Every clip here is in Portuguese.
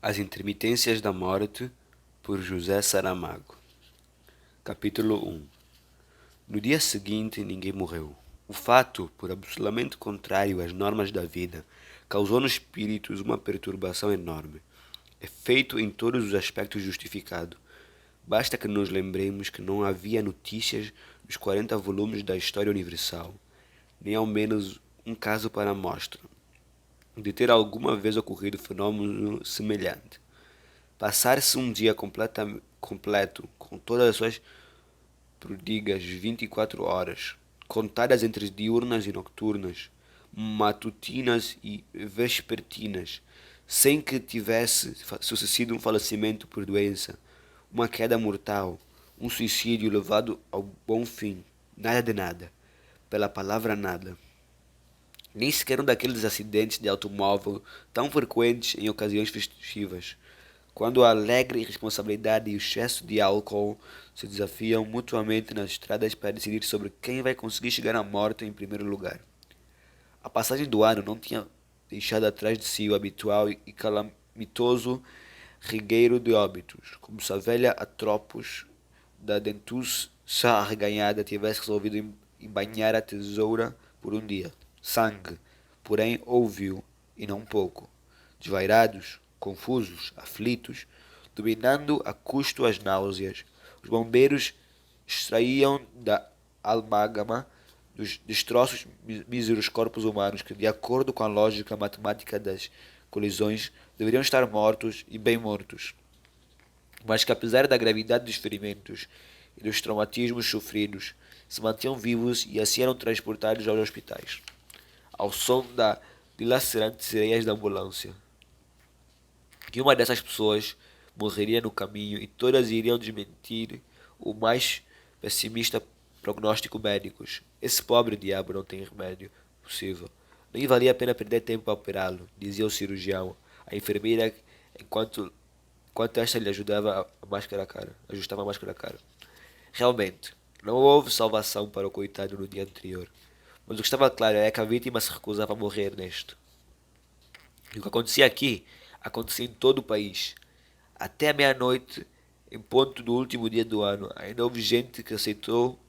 As Intermitências da Morte, por José Saramago. Capítulo 1. No dia seguinte, ninguém morreu. O fato, por absolutamente contrário às normas da vida, causou nos espíritos uma perturbação enorme. É feito em todos os aspectos justificado. Basta que nos lembremos que não havia notícias dos 40 volumes da História Universal, nem ao menos um caso para amostra, de ter alguma vez ocorrido fenômeno semelhante. Passar-se um dia completo, com todas as suas prodigas 24 horas, contadas entre diurnas e nocturnas, matutinas e vespertinas, sem que tivesse sucedido um falecimento por doença, uma queda mortal, um suicídio levado ao bom fim, nada de nada, pela palavra nada. Nem sequer um daqueles acidentes de automóvel tão frequentes em ocasiões festivas, quando a alegre irresponsabilidade e o excesso de álcool se desafiam mutuamente nas estradas para decidir sobre quem vai conseguir chegar à morte em primeiro lugar. A passagem do ano não tinha deixado atrás de si o habitual e calamitoso regueiro de óbitos, como se a velha Atropos da dentuça arreganhada tivesse resolvido embainhar a tesoura por um dia. Sangue, porém, ouviu, e não pouco. Desvairados, confusos, aflitos, dominando a custo as náuseas, os bombeiros extraíam da amálgama dos destroços míseros corpos humanos que, de acordo com a lógica matemática das colisões, deveriam estar mortos e bem mortos, mas que, apesar da gravidade dos ferimentos e dos traumatismos sofridos, se mantinham vivos e assim eram transportados aos hospitais, ao som da dilacerante sereias da ambulância. Que uma dessas pessoas morreria no caminho e todas iriam desmentir o mais pessimista prognóstico médicos. Esse pobre diabo não tem remédio possível. Nem valia a pena perder tempo a operá-lo, dizia o cirurgião, a enfermeira, enquanto esta lhe ajudava a máscara a cara, ajustava a máscara à cara. Realmente, não houve salvação para o coitado no dia anterior. Mas o que estava claro é que a vítima se recusava a morrer neste. E o que acontecia aqui, acontecia em todo o país. Até a meia-noite, em ponto do último dia do ano, ainda houve gente que aceitou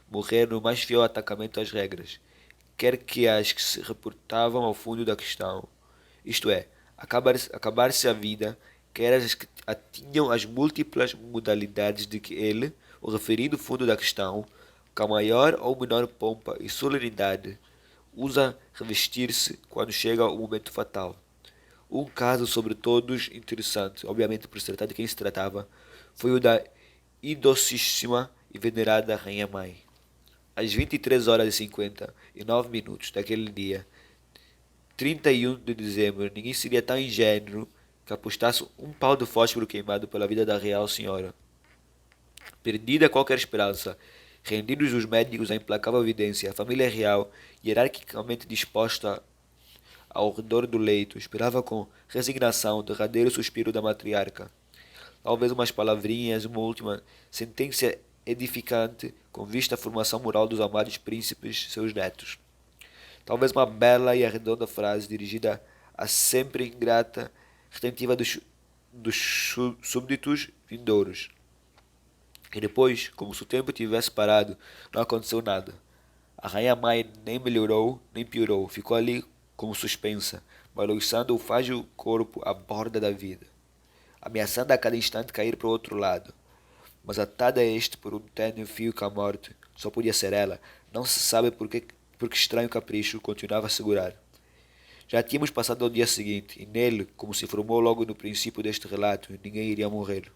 morrer no mais fiel atacamento às regras, quer que as que se reportavam ao fundo da questão. Isto é, acabar-se a vida, quer as que atinham as múltiplas modalidades de que ele, o referido fundo da questão, com a maior ou menor pompa e solenidade, usa revestir-se quando chega o momento fatal. Um caso sobre todos interessante, obviamente por se tratar de quem se tratava, foi o da idosíssima e venerada Rainha Mãe. Às 23 horas e 59 minutos daquele dia, 31 de dezembro, ninguém seria tão ingênuo que apostasse um pau de fósforo queimado pela vida da Real Senhora. Perdida qualquer esperança, rendidos os médicos à implacável evidência, a família real, hierarquicamente disposta ao redor do leito, esperava com resignação o derradeiro suspiro da matriarca. Talvez umas palavrinhas, uma última sentença edificante com vista à formação moral dos amados príncipes, seus netos. Talvez uma bela e arredonda frase dirigida à sempre ingrata retentiva dos súbditos vindouros. E depois, como se o tempo tivesse parado, não aconteceu nada. A rainha mãe nem melhorou, nem piorou, ficou ali como suspensa, balançando o frágil corpo à borda da vida, ameaçando a cada instante cair para o outro lado. Mas atada a este por um tênue fio que a morte, só podia ser ela, não se sabe por que estranho capricho continuava a segurar. Já tínhamos passado ao dia seguinte, e nele, como se informou logo no princípio deste relato, ninguém iria morrer.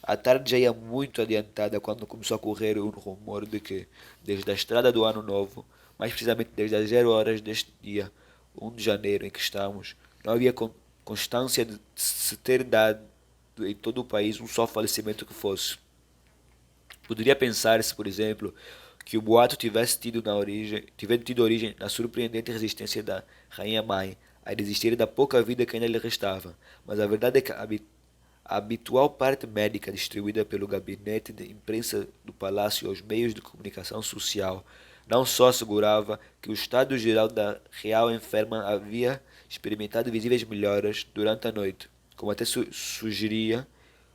A tarde já ia muito adiantada quando começou a correr um rumor de que, desde a estrada do Ano Novo, mais precisamente desde as 0 horas deste dia, 1 de janeiro em que estamos, não havia constância de se ter dado em todo o país um só falecimento que fosse. Poderia pensar-se, por exemplo, que o boato tivesse tido origem na surpreendente resistência da Rainha Mãe a desistir da pouca vida que ainda lhe restava, mas a verdade é que a habitual parte médica distribuída pelo gabinete de imprensa do palácio aos meios de comunicação social não só assegurava que o estado geral da real enferma havia experimentado visíveis melhoras durante a noite, como até sugeria,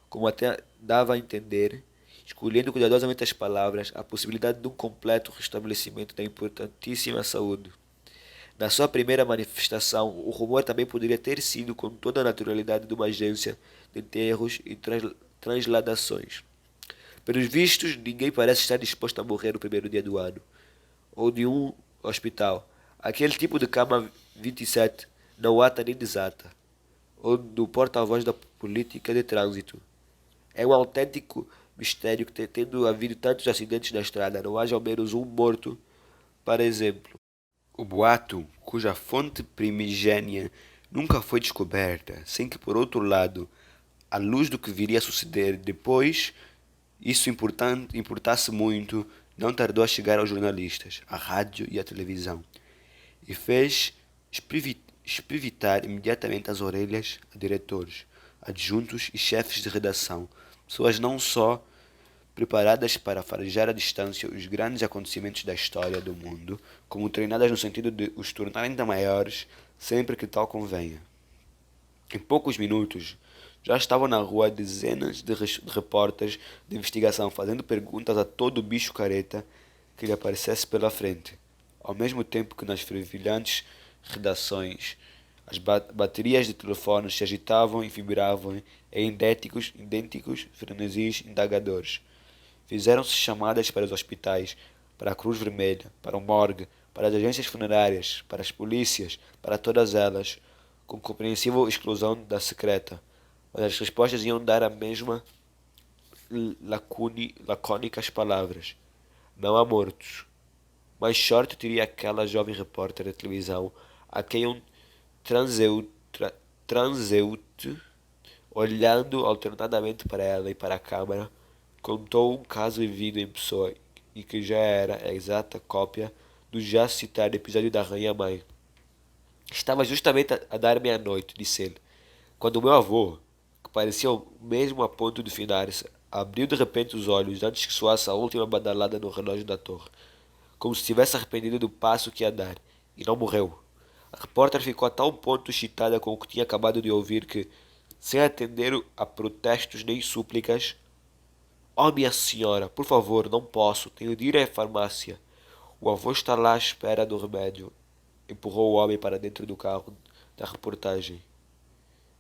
como até dava a entender, escolhendo cuidadosamente as palavras, a possibilidade de um completo restabelecimento da importantíssima saúde. Na sua primeira manifestação, o rumor também poderia ter sido com toda a naturalidade de uma agência de enterros e transladações. Pelos vistos, ninguém parece estar disposto a morrer no primeiro dia do ano, ou de um hospital. Aquele tipo de cama 27 não ata nem desata, ou do porta-voz da política de trânsito. É um autêntico mistério que, tendo havido tantos acidentes na estrada, não haja ao menos um morto, para exemplo. O boato, cuja fonte primigênia nunca foi descoberta, sem que, por outro lado, à luz do que viria a suceder depois, isso importasse muito, não tardou a chegar aos jornalistas, à rádio e à televisão, e fez espivitar imediatamente as orelhas a diretores, adjuntos e chefes de redação, pessoas não só preparadas para farejar à distância os grandes acontecimentos da história do mundo, como treinadas no sentido de os tornar ainda maiores sempre que tal convenha. Em poucos minutos, já estavam na rua dezenas de repórteres de investigação fazendo perguntas a todo bicho careta que lhe aparecesse pela frente, ao mesmo tempo que nas fervilhantes redações as baterias de telefones se agitavam e vibravam em idênticos frenesis indagadores. Fizeram-se chamadas para os hospitais, para a Cruz Vermelha, para o morgue, para as agências funerárias, para as polícias, para todas elas, com compreensível exclusão da secreta, mas as respostas iam dar a mesma lacônicas palavras. Não há mortos. Mais sorte teria aquela jovem repórter da televisão, a quem um transeúte, olhando alternadamente para ela e para a câmara, contou um caso vivido em pessoa e que já era a exata cópia do já citado episódio da Rainha-Mãe. Estava justamente a dar meia-noite, disse ele, quando o meu avô, que parecia mesmo a ponto de finar-se, abriu de repente os olhos antes que soasse a última badalada no relógio da torre, como se tivesse arrependido do passo que ia dar, e não morreu. A repórter ficou a tal ponto excitada com o que tinha acabado de ouvir que, sem atender a protestos nem súplicas, "Oh, minha senhora, por favor, não posso, tenho de ir à farmácia. O avô está lá à espera do remédio." Empurrou o homem para dentro do carro da reportagem.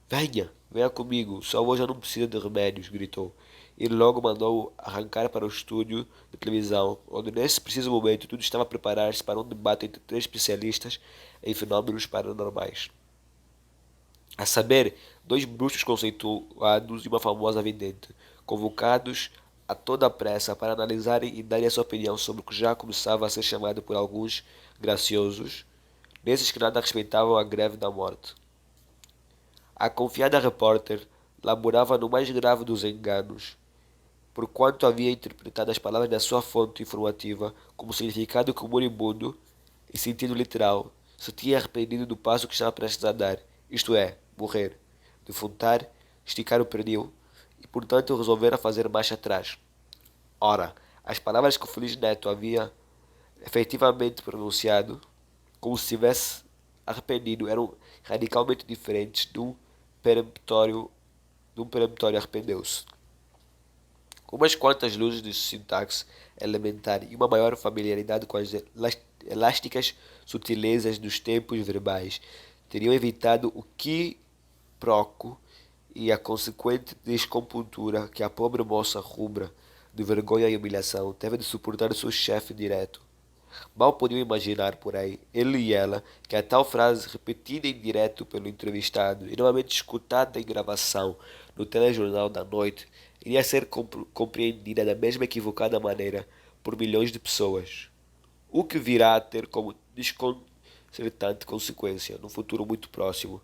Venha comigo, seu avô já não precisa de remédios, gritou. E logo mandou arrancar para o estúdio de televisão, onde nesse preciso momento tudo estava a preparar-se para um debate entre três especialistas em fenômenos paranormais. A saber, dois bruxos conceituados e uma famosa vidente, convocados a toda a pressa para analisarem e darem a sua opinião sobre o que já começava a ser chamado por alguns graciosos, nesses que nada respeitavam a greve da morte. A confiada repórter laborava no mais grave dos enganos, porquanto havia interpretado as palavras da sua fonte informativa como significado que o moribundo, em sentido literal, se tinha arrependido do passo que estava prestes a dar, isto é, morrer, defuntar, esticar o pernil, e portanto resolvera fazer marcha atrás. Ora, as palavras que o feliz neto havia efetivamente pronunciado, como se tivesse arrependido, eram radicalmente diferentes peremptório, de um peremptório arrependeu-se. Umas quantas luzes de sintaxe elementar e uma maior familiaridade com as elásticas sutilezas dos tempos verbais teriam evitado o quiproquo e a consequente descompuntura que a pobre moça rubra, de vergonha e humilhação, teve de suportar do seu chefe direto. Mal podiam imaginar, porém, ele e ela, que a tal frase repetida em direto pelo entrevistado e novamente escutada em gravação no telejornal da noite iria ser compreendida da mesma equivocada maneira por milhões de pessoas, o que virá a ter como desconcertante consequência, no futuro muito próximo,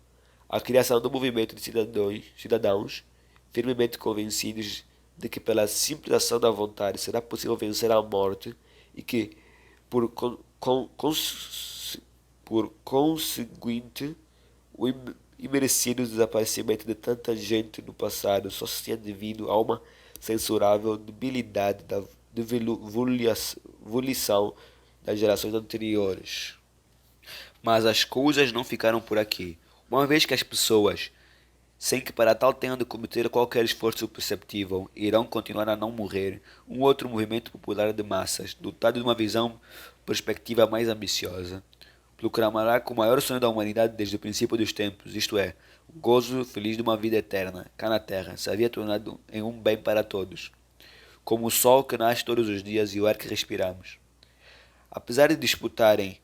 a criação de um movimento de cidadãos firmemente convencidos de que pela simples ação da vontade será possível vencer a morte e que, por conseguinte, o imerecido desaparecimento de tanta gente no passado só se tinha devido a uma censurável debilidade da volição das gerações anteriores. Mas as coisas não ficaram por aqui. Uma vez que as pessoas sem que para tal tenham de cometer qualquer esforço perceptível, irão continuar a não morrer, um outro movimento popular de massas, dotado de uma visão perspectiva mais ambiciosa, proclamará que o maior sonho da humanidade desde o princípio dos tempos, isto é, o gozo feliz de uma vida eterna, cá na Terra, se havia tornado em um bem para todos, como o sol que nasce todos os dias e o ar que respiramos. Apesar de disputarem,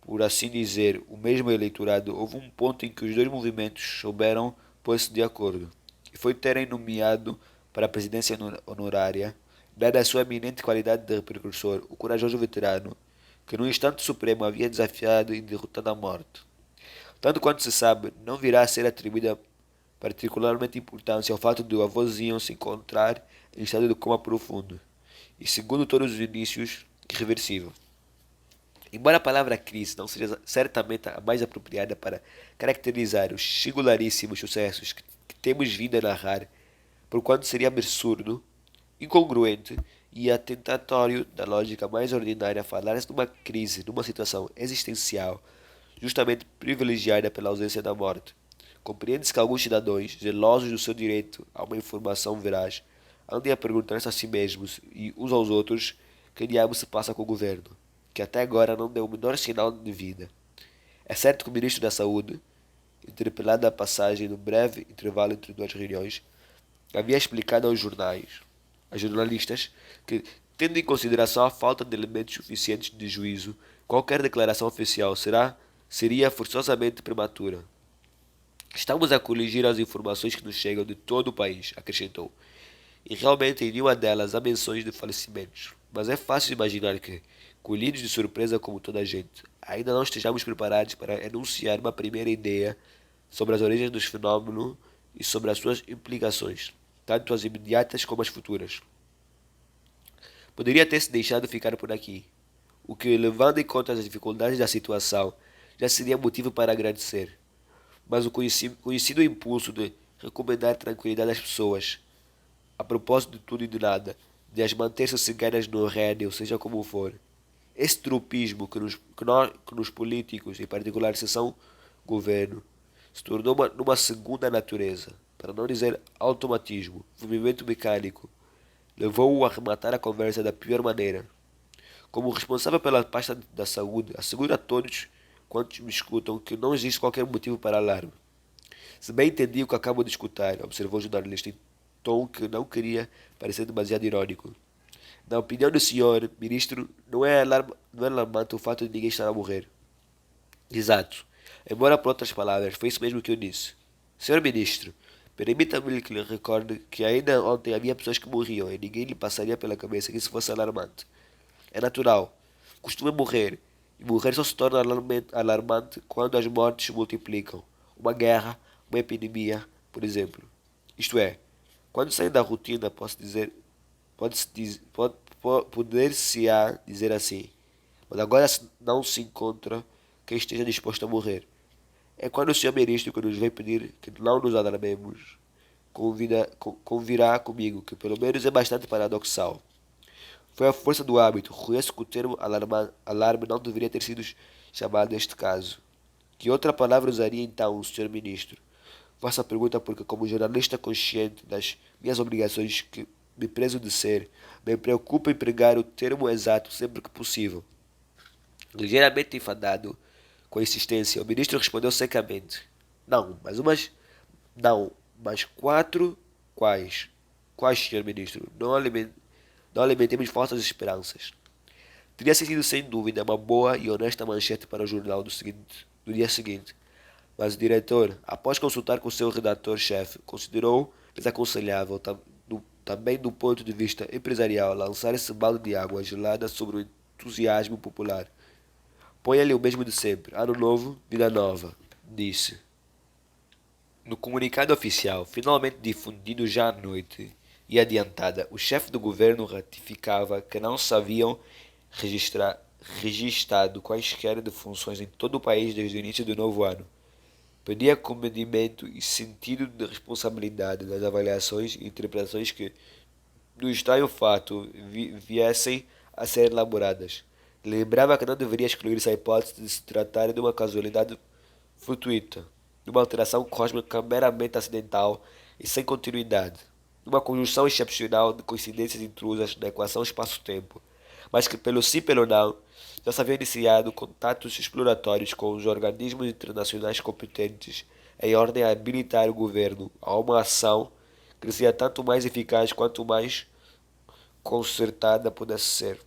por assim dizer, o mesmo eleitorado, houve um ponto em que os dois movimentos souberam pôr-se de acordo, e foi terem nomeado para a presidência honorária, dada a sua eminente qualidade de precursor, o corajoso veterano, que no instante supremo havia desafiado e derrotado a morte. Tanto quanto se sabe, não virá a ser atribuída particularmente importância ao fato de o avôzinho se encontrar em estado de coma profundo, e segundo todos os indícios, irreversível. Embora a palavra crise não seja certamente a mais apropriada para caracterizar os singularíssimos sucessos que temos vindo a narrar, porquanto seria absurdo, incongruente e atentatório da lógica mais ordinária falar-se de uma crise, de uma situação existencial, justamente privilegiada pela ausência da morte. Compreende-se que alguns cidadãos, zelosos do seu direito a uma informação veraz, andem a perguntar-se a si mesmos e uns aos outros que diabo se passa com o governo, que até agora não deu o menor sinal de vida. É certo que o ministro da Saúde, interpelado à passagem no breve intervalo entre duas reuniões, havia explicado aos jornalistas, que, tendo em consideração a falta de elementos suficientes de juízo, qualquer declaração oficial seria forçosamente prematura. Estamos a coligir as informações que nos chegam de todo o país, acrescentou, e realmente em nenhuma delas há menções de falecimentos. Mas é fácil imaginar que, colhidos de surpresa como toda a gente, ainda não estejamos preparados para enunciar uma primeira ideia sobre as origens dos fenômenos e sobre as suas implicações, tanto as imediatas como as futuras. Poderia ter se deixado ficar por aqui, o que, levando em conta as dificuldades da situação, já seria motivo para agradecer. Mas o conhecido impulso de recomendar tranquilidade às pessoas, a propósito de tudo e de nada, de as manter sossegadas no rédeo, seja como for. Esse tropismo que nos políticos, em particular se são governo, se tornou numa segunda natureza, para não dizer automatismo, movimento mecânico, levou-o a rematar a conversa da pior maneira. Como responsável pela pasta da saúde, asseguro a todos quantos me escutam que não existe qualquer motivo para alarme. Se bem entendi o que acabo de escutar, observou o jornalista em tom que não queria parecer demasiado irônico. Na opinião do senhor ministro, não é alarmante o fato de ninguém estar a morrer. Exato. Embora por outras palavras, foi isso mesmo que eu disse. Senhor ministro, permita-me que lhe recorde que ainda ontem havia pessoas que morriam e ninguém lhe passaria pela cabeça que isso fosse alarmante. É natural. Costuma morrer. E morrer só se torna alarmante quando as mortes se multiplicam. Uma guerra, uma epidemia, por exemplo. Isto é, quando saem da rotina, poder-se-á dizer assim, mas agora não se encontra quem esteja disposto a morrer. É quando o senhor ministro que nos vem pedir que não nos alarmemos, convirá comigo, que pelo menos é bastante paradoxal. Foi a força do hábito. Reconheço que o termo alarme não deveria ter sido chamado neste caso. Que outra palavra usaria então, senhor ministro? Faço a pergunta porque, como jornalista consciente das minhas obrigações que me prezo de ser, me preocupa empregar o termo exato sempre que possível. Ligeiramente enfadado com a insistência, o ministro respondeu secamente. Não, Não, mas quatro... Quais? Quais, senhor ministro? Não alimentemos falsas esperanças. Teria sido sem dúvida uma boa e honesta manchete para o jornal do dia seguinte, mas o diretor, após consultar com seu redator-chefe, considerou desaconselhável, também do ponto de vista empresarial, lançar esse balde de água gelada sobre o entusiasmo popular. Ponha-lhe o mesmo de sempre. Ano novo, vida nova, disse. No comunicado oficial, finalmente difundido já à noite e adiantada, o chefe do governo ratificava que não se haviam registrado quaisquer defunções em todo o país desde o início do novo ano. Pedia comedimento e sentido de responsabilidade nas avaliações e interpretações que, do estranho fato, viessem a ser elaboradas. Lembrava que não deveria excluir-se a hipótese de se tratar de uma casualidade fortuita. numa alteração cósmica meramente acidental e sem continuidade, numa conjunção excepcional de coincidências intrusas na equação espaço-tempo, mas que pelo sim pelo não já se havia iniciado contatos exploratórios com os organismos internacionais competentes em ordem a habilitar o governo a uma ação que seria tanto mais eficaz quanto mais concertada pudesse ser.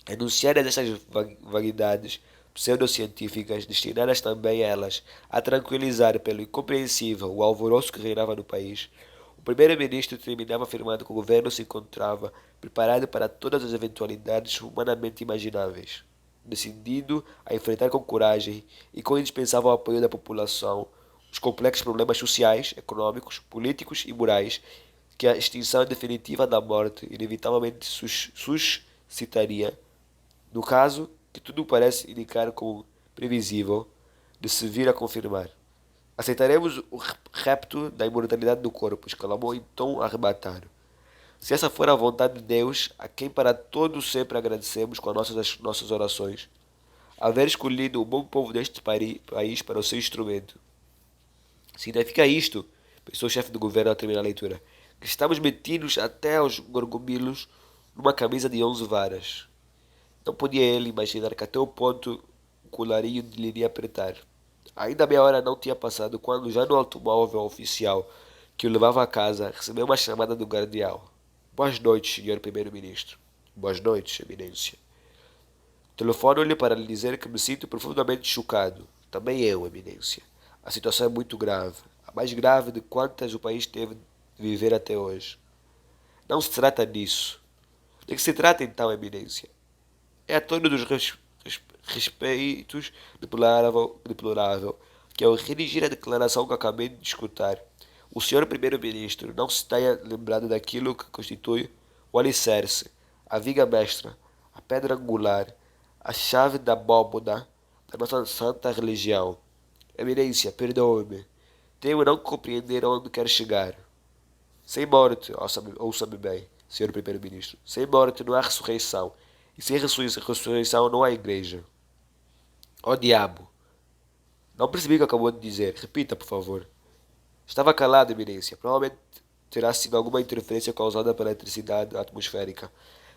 Enunciadas estas vaguidades pseudocientíficas, destinadas também elas a tranquilizar pelo incompreensível o alvoroço que reinava no país, o primeiro-ministro terminava afirmando que o governo se encontrava preparado para todas as eventualidades humanamente imagináveis, decidido a enfrentar com coragem e com indispensável apoio da população os complexos problemas sociais, econômicos, políticos e morais que a extinção definitiva da morte inevitavelmente suscitaria, no caso que tudo parece indicar como previsível de se vir a confirmar. Aceitaremos o repto da imortalidade do corpo, exclamou em tom arrebatado. Se essa for a vontade de Deus, a quem para todo sempre agradecemos com as nossas orações, haver escolhido o bom povo deste país para o seu instrumento. Significa isto, pensou o chefe do governo ao terminar a leitura, que estamos metidos até aos gorgomilos numa camisa de 11 varas. Não podia ele imaginar que até o ponto o colarinho lhe iria apertar. Ainda meia hora não tinha passado quando, já no automóvel oficial que o levava a casa, recebeu uma chamada do guardião. Boas noites, senhor primeiro-ministro. Boas noites, eminência. Telefono-lhe para lhe dizer que me sinto profundamente chocado. Também eu, eminência. A situação é muito grave. A mais grave de quantas o país teve de viver até hoje. Não se trata disso. De que se trata então, eminência? É a todos os respeitos deplorável que ao redigir a declaração que acabei de escutar, o senhor primeiro-ministro não se tenha lembrado daquilo que constitui o alicerce, a viga mestra, a pedra angular, a chave da abóboda da nossa santa religião. Eminência, perdoe-me. Temo não compreender onde quer chegar. Sem morte, ouça-me bem, senhor primeiro-ministro, sem morte não há ressurreição, e sem ressurreição não há igreja. Ó diabo! Não percebi o que acabou de dizer. Repita, por favor. Estava calado, eminência. Provavelmente terá sido alguma interferência causada pela eletricidade atmosférica,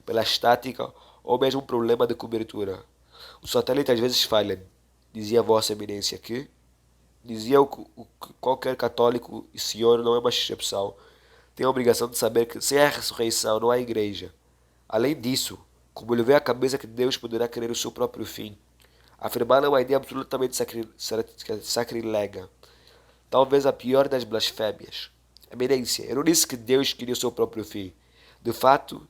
pela estática ou mesmo um problema de cobertura. O satélite às vezes falha, dizia vossa eminência que... Dizia o que qualquer católico, e senhor não é uma exceção, tem a obrigação de saber que sem a ressurreição não há igreja. Além disso, como lhe veio à cabeça que Deus poderá querer o seu próprio fim, afirmar é uma ideia absolutamente sacrilega, talvez a pior das blasfémias. Eminência, eu não disse que Deus queria o seu próprio fim. De fato,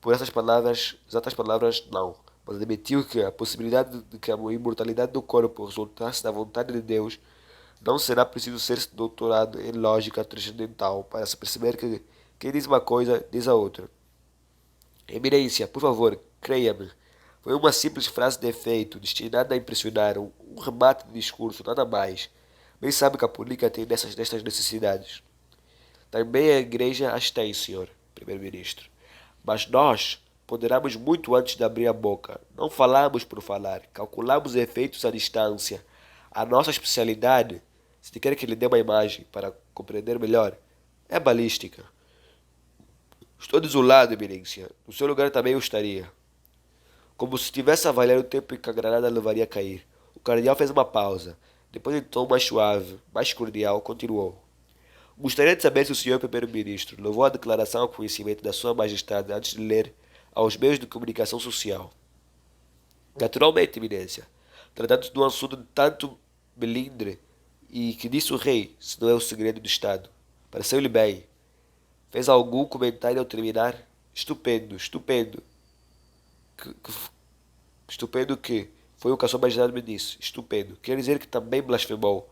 por essas palavras, exatas palavras, não. Mas admitiu que a possibilidade de que a imortalidade do corpo resultasse da vontade de Deus não será preciso ser doutorado em lógica transcendental para se perceber que quem diz uma coisa diz a outra. Eminência, por favor, creia-me. Foi uma simples frase de efeito, destinada a impressionar, um remate de discurso, nada mais. Bem sabe que a política tem destas necessidades. Também a igreja as tem, senhor primeiro-ministro. Mas nós ponderamos muito antes de abrir a boca. Não falamos por falar, calculamos efeitos à distância. A nossa especialidade, se quer que lhe dê uma imagem para compreender melhor, é balística. Estou desolado, eminência. No seu lugar também eu estaria. Como se estivesse a avaliar o tempo em que a granada levaria a cair. O cardeal fez uma pausa. Depois, em tom mais suave, mais cordial, continuou. Gostaria de saber se o senhor primeiro-ministro levou a declaração ao conhecimento da sua majestade antes de ler aos meios de comunicação social. Naturalmente, eminência. Tratando-se de um assunto de tanto melindre e que disse o rei, se não é o segredo do Estado. Pareceu-lhe bem. Fez algum comentário ao terminar? Estupendo, estupendo. Estupendo que? Foi o que a sua majestade me disse. Estupendo. Quer dizer que também blasfemou.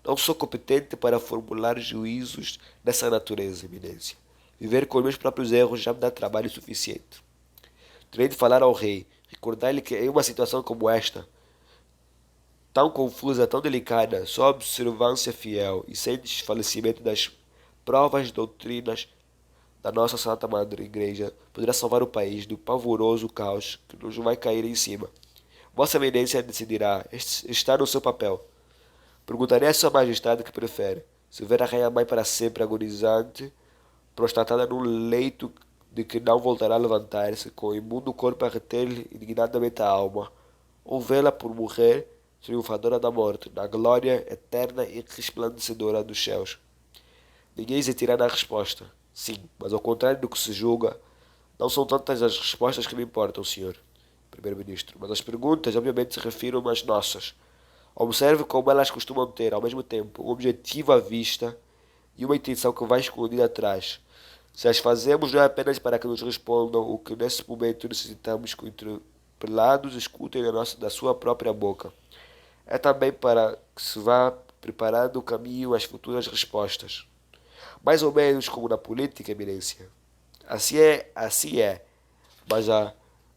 Não sou competente para formular juízos dessa natureza, eminência. Viver com meus próprios erros já me dá trabalho suficiente. Terei de falar ao rei, recordar-lhe que em uma situação como esta, tão confusa, tão delicada, só observância fiel e sem desfalecimento das provas doutrinas da nossa Santa Madre Igreja poderá salvar o país do pavoroso caos que nos vai cair em cima. Vossa Eminência decidirá. Está no seu papel. Perguntarei a Sua Majestade o que prefere. Se ver a Rainha Mãe para sempre agonizante, prostratada num leito de que não voltará a levantar-se, com o imundo corpo a reter-lhe indignadamente a alma, ou vê-la por morrer, triunfadora da morte, na glória eterna e resplandecedora dos céus. Ninguém hesitará na resposta. Sim, mas ao contrário do que se julga, não são tantas as respostas que me importam, senhor primeiro-ministro, mas as perguntas obviamente se refiram às nossas. Observe como elas costumam ter, ao mesmo tempo, um objetivo à vista e uma intenção que vai escondida atrás. Se as fazemos, não é apenas para que nos respondam o que nesse momento necessitamos que o interpelados escutem da sua própria boca. É também para que se vá preparando o caminho às futuras respostas. Mais ou menos como na política, eminência. Assim é. Mas a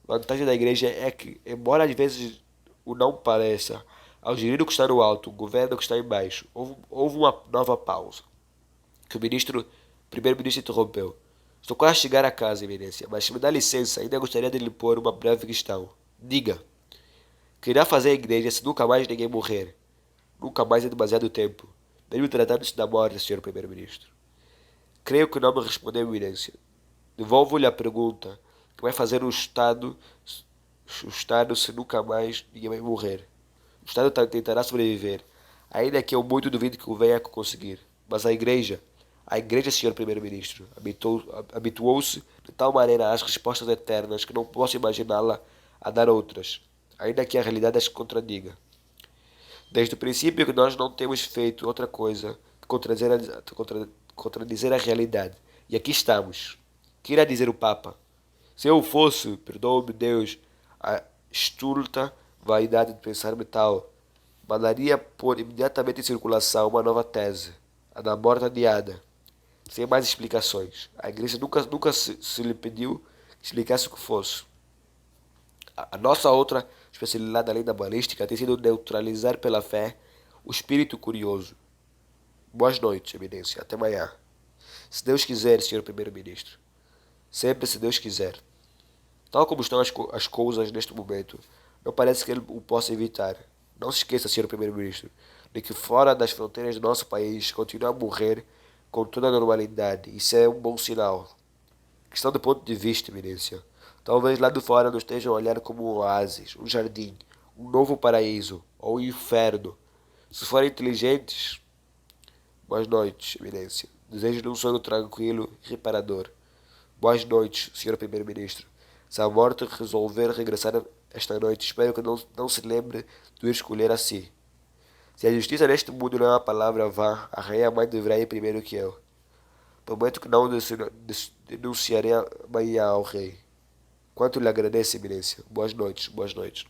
vantagem da igreja é que, embora às vezes o não pareça, ao gerir o que está no alto, o governo que está embaixo, houve uma nova pausa, que o primeiro-ministro interrompeu. Estou quase a chegar a casa, eminência, mas se me dá licença, ainda gostaria de lhe pôr uma breve questão. Diga, o que irá fazer a igreja se nunca mais ninguém morrer? Nunca mais é demasiado tempo. Mesmo tratando-se da morte, senhor primeiro-ministro. Creio que não me respondeu, eminência. Devolvo-lhe a pergunta. O que vai fazer o Estado se nunca mais ninguém vai morrer? O Estado tentará sobreviver, ainda que eu muito duvido que o venha a conseguir. Mas a igreja, senhor primeiro-ministro, habituou-se de tal maneira às respostas eternas que não posso imaginá-la a dar outras, ainda que a realidade as contradiga. Desde o princípio que nós não temos feito outra coisa que contradizer a realidade. E aqui estamos. Que irá dizer o Papa? Se eu fosse, perdoa-me Deus, a estulta vaidade de pensar-me tal, mandaria pôr imediatamente em circulação uma nova tese, a da morte adiada, sem mais explicações. A igreja nunca se lhe pediu que explicasse o que fosse. A nossa outra especialidade além da balística tem sido neutralizar pela fé o espírito curioso. Boas noites, eminência. Até amanhã. Se Deus quiser, senhor primeiro-ministro. Sempre se Deus quiser. Tal como estão as coisas neste momento, não parece que ele o possa evitar. Não se esqueça, senhor primeiro-ministro, de que fora das fronteiras do nosso país continua a morrer com toda a normalidade. Isso é um bom sinal. Questão do ponto de vista, eminência. Talvez lá de fora nos estejam a olhar como um oásis, um jardim, um novo paraíso ou um inferno. Se forem inteligentes, boas noites, eminência. Desejo-lhe um sono tranquilo e reparador. Boas noites, senhor primeiro-ministro. Se a morte resolver regressar esta noite, espero que não se lembre de o escolher assim. Se a justiça neste mundo não é uma palavra vã, a rainha mãe deverá ir primeiro que eu. Prometo que não denunciarei amanhã ao rei. Quanto lhe agradeço, eminência. Boas noites, boas noites.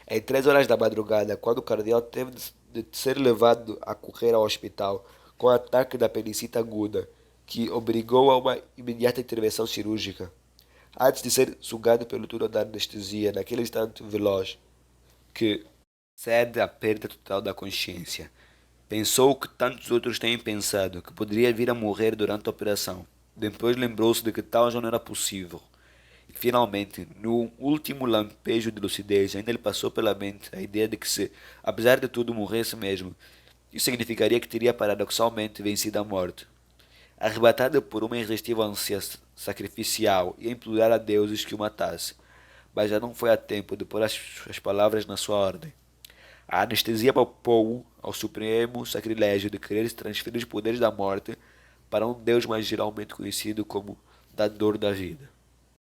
Em 3 horas da madrugada, quando o cardeal teve de ser levado a correr ao hospital com ataque da apendicite aguda, que obrigou a uma imediata intervenção cirúrgica, antes de ser sugado pelo túnel da anestesia, naquele instante veloz, que cede à perda total da consciência. Pensou o que tantos outros têm pensado, que poderia vir a morrer durante a operação. Depois lembrou-se de que tal já não era possível. E finalmente, no último lampejo de lucidez, ainda lhe passou pela mente a ideia de que se, apesar de tudo, morresse mesmo, isso significaria que teria paradoxalmente vencido a morte. Arrebatado por uma irresistível ânsia sacrificial e a implorar a deuses que o matasse, mas já não foi a tempo de pôr as palavras na sua ordem. A anestesia poupou ao supremo sacrilégio de querer transferir os poderes da morte para um Deus mais geralmente conhecido como dador da vida.